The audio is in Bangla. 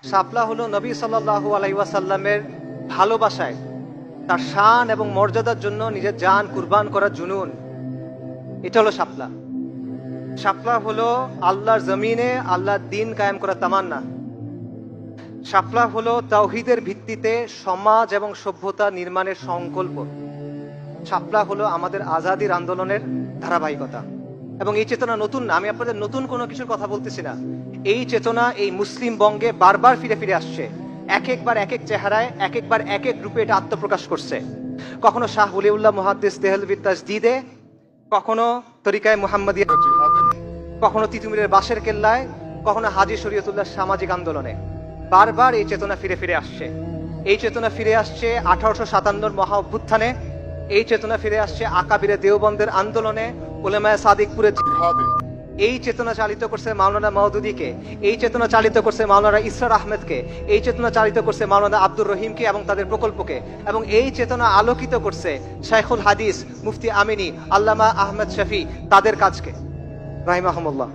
শাপলা হলো নবী সাল্লাল্লাহু আলাইহি ওয়াসাল্লামের ভালোবাসায়, তার শান এবং মর্যাদার জন্য নিজের জান কুরবান করার জুনুন। এটা হলো শাপলা। শাপলা হলো আল্লাহর জমিনে আল্লাহর দিন কায়েম করার তামান্না। শাপলা হলো তাওহীদের ভিত্তিতে সমাজ এবং সভ্যতা নির্মাণের সংকল্প। শাপলা হলো আমাদের আজাদির আন্দোলনের ধারাবাহিকতা। এবং এই চেতনা নতুন না, আমি আপনাদের নতুন কোনো কিছুর কথা বলতেছি না। এই চেতনা এই মুসলিম বঙ্গে বারবার ফিরে ফিরে আসছে। এক একবার এক এক চেহারায়, এক একবার এক এক রূপে এটা আত্মপ্রকাশ করছে। কখনো শাহ ওলিউল্লাহ মুহাদ্দিস দেহলভী তাজদীদে, কখনো তরিকায়ে মুহাম্মাদিয়া, কখনো তিতুমিরের বাঁশের কেল্লায়, কখনো হাজী শরীয়তুল্লাহ সামাজিক আন্দোলনে। বারবার এই চেতনা ফিরে ফিরে আসছে। এই চেতনা ফিরে আসছে 1857 মহা অভ্যুত্থানে। এই চেতনা ফিরে আসছে আকাবিরে দেওবন্দের আন্দোলনে, উলেমায়ে সাদিকপুরের জিহাদে। এই চেতনা চালিত করছে মাওলানা মওদুদীকে, এই চেতনা চালিত করছে মাওলানা ইসরার আহমেদকে, এই চেতনা চালিত করছে মাওলানা আব্দুর রহিমকে এবং তাদের প্রকল্পকে, এবং এই চেতনা আলোকিত করছে শাইখুল হাদিস মুফতি আমিনী, আল্লামা আহমেদ শফি, তাদের কাজকে রাহিমাহুমুল্লাহ।